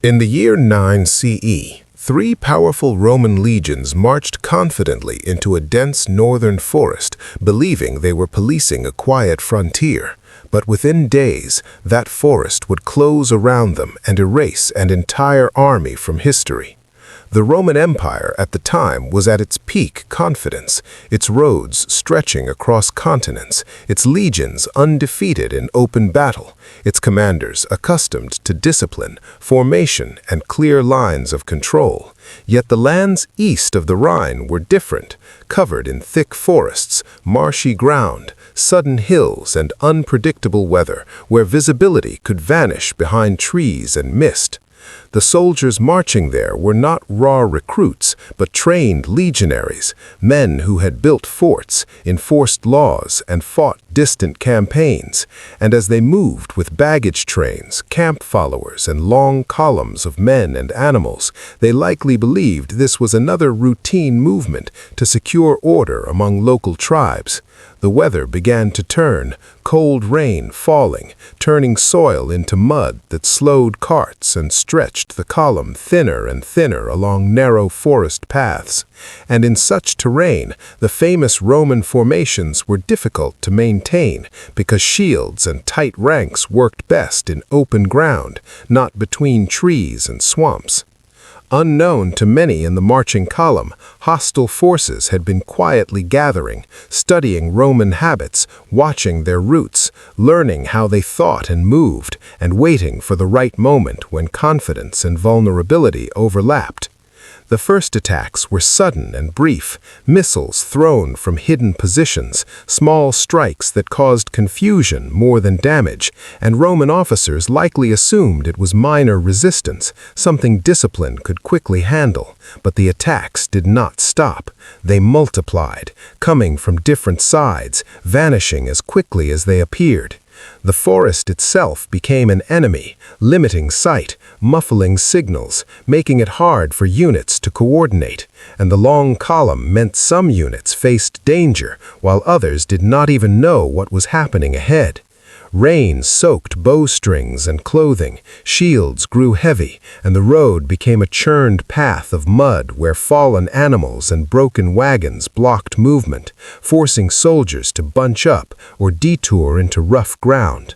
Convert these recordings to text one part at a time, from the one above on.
In the year 9 CE, three powerful Roman legions marched confidently into a dense northern forest, believing they were policing a quiet frontier. But within days, that forest would close around them and erase an entire army from history. The Roman Empire at the time was at its peak confidence, its roads stretching across continents, its legions undefeated in open battle, its commanders accustomed to discipline, formation, and clear lines of control. Yet the lands east of the Rhine were different, covered in thick forests, marshy ground, sudden hills, and unpredictable weather, where visibility could vanish behind trees and mist. The soldiers marching there were not raw recruits, but trained legionaries, men who had built forts, enforced laws, and fought distant campaigns. And as they moved with baggage trains, camp followers, and long columns of men and animals, they likely believed this was another routine movement to secure order among local tribes. The weather began to turn, cold rain falling, turning soil into mud that slowed carts and stretched the column thinner and thinner along narrow forest paths. And in such terrain, the famous Roman formations were difficult to maintain because shields and tight ranks worked best in open ground, not between trees and swamps. Unknown to many in the marching column, hostile forces had been quietly gathering, studying Roman habits, watching their routes, learning how they thought and moved, and waiting for the right moment when confidence and vulnerability overlapped. The first attacks were sudden and brief, missiles thrown from hidden positions, small strikes that caused confusion more than damage, and Roman officers likely assumed it was minor resistance, something discipline could quickly handle. But the attacks did not stop. They multiplied, coming from different sides, vanishing as quickly as they appeared. The forest itself became an enemy, limiting sight, muffling signals, making it hard for units to coordinate, and the long column meant some units faced danger, while others did not even know what was happening ahead. Rain soaked bowstrings and clothing, shields grew heavy, and the road became a churned path of mud where fallen animals and broken wagons blocked movement, forcing soldiers to bunch up or detour into rough ground.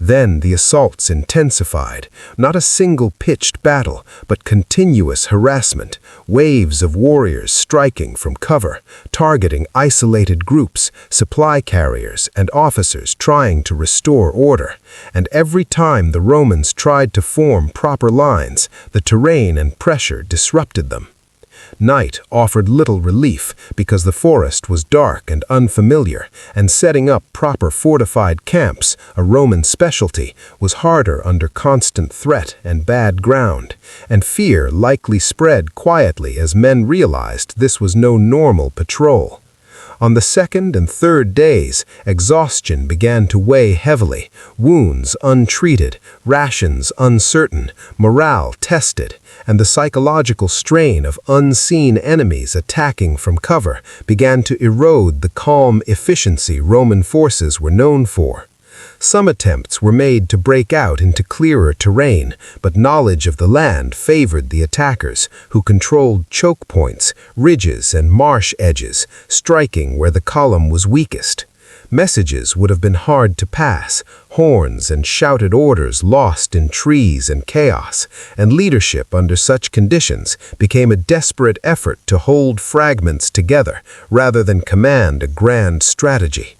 Then the assaults intensified, not a single pitched battle, but continuous harassment, waves of warriors striking from cover, targeting isolated groups, supply carriers, and officers trying to restore order. And every time the Romans tried to form proper lines, the terrain and pressure disrupted them. Night offered little relief because the forest was dark and unfamiliar, and setting up proper fortified camps, a Roman specialty, was harder under constant threat and bad ground, and fear likely spread quietly as men realized this was no normal patrol. On the second and third days, exhaustion began to weigh heavily, wounds untreated, rations uncertain, morale tested, and the psychological strain of unseen enemies attacking from cover began to erode the calm efficiency Roman forces were known for. Some attempts were made to break out into clearer terrain, but knowledge of the land favored the attackers, who controlled choke points, ridges, and marsh edges, striking where the column was weakest. Messages would have been hard to pass, horns and shouted orders lost in trees and chaos, and leadership under such conditions became a desperate effort to hold fragments together rather than command a grand strategy.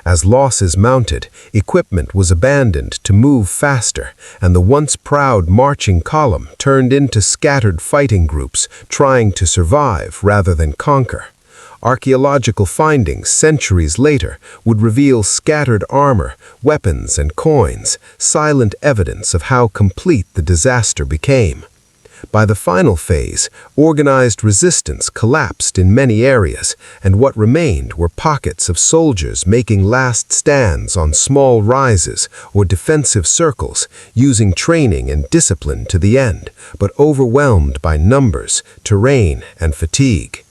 As losses mounted, equipment was abandoned to move faster, and the once proud marching column turned into scattered fighting groups trying to survive rather than conquer. Archaeological findings centuries later would reveal scattered armor, weapons, and coins, silent evidence of how complete the disaster became. By the final phase, organized resistance collapsed in many areas, and what remained were pockets of soldiers making last stands on small rises or defensive circles, using training and discipline to the end, but overwhelmed by numbers, terrain, and fatigue.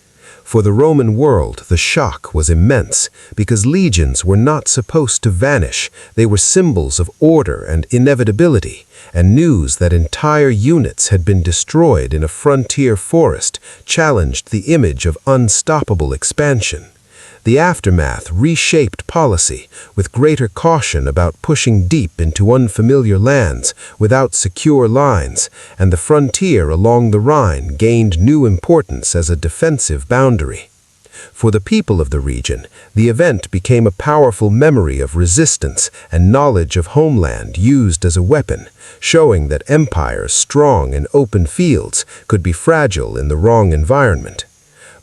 For the Roman world, the shock was immense, because legions were not supposed to vanish. They were symbols of order and inevitability, and news that entire units had been destroyed in a frontier forest challenged the image of unstoppable expansion. The aftermath reshaped policy, with greater caution about pushing deep into unfamiliar lands without secure lines, and the frontier along the Rhine gained new importance as a defensive boundary. For the people of the region, the event became a powerful memory of resistance and knowledge of homeland used as a weapon, showing that empires strong in open fields could be fragile in the wrong environment.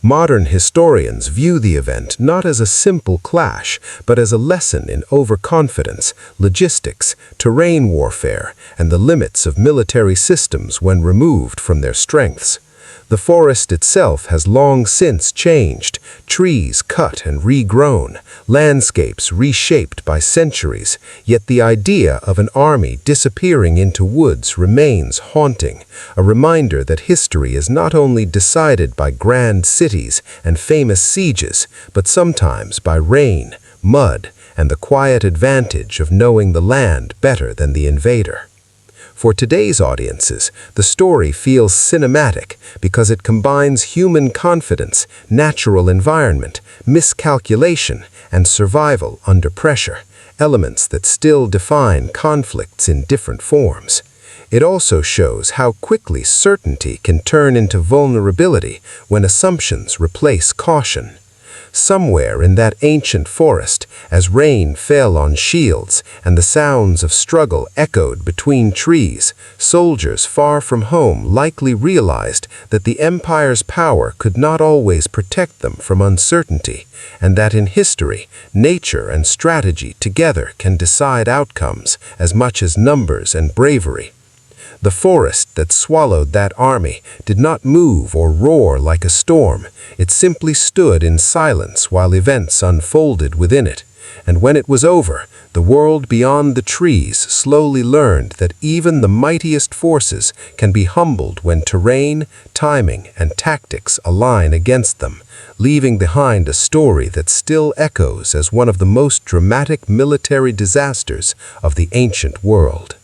Modern historians view the event not as a simple clash, but as a lesson in overconfidence, logistics, terrain warfare, and the limits of military systems when removed from their strengths. The forest itself has long since changed, trees cut and regrown, landscapes reshaped by centuries, yet the idea of an army disappearing into woods remains haunting, a reminder that history is not only decided by grand cities and famous sieges, but sometimes by rain, mud, and the quiet advantage of knowing the land better than the invader. For today's audiences, the story feels cinematic because it combines human confidence, natural environment, miscalculation, and survival under pressure, elements that still define conflicts in different forms. It also shows how quickly certainty can turn into vulnerability when assumptions replace caution. Somewhere in that ancient forest, as rain fell on shields and the sounds of struggle echoed between trees, soldiers far from home likely realized that the empire's power could not always protect them from uncertainty, and that in history, nature and strategy together can decide outcomes as much as numbers and bravery. The forest that swallowed that army did not move or roar like a storm. It simply stood in silence while events unfolded within it. And when it was over, the world beyond the trees slowly learned that even the mightiest forces can be humbled when terrain, timing, and tactics align against them, leaving behind a story that still echoes as one of the most dramatic military disasters of the ancient world.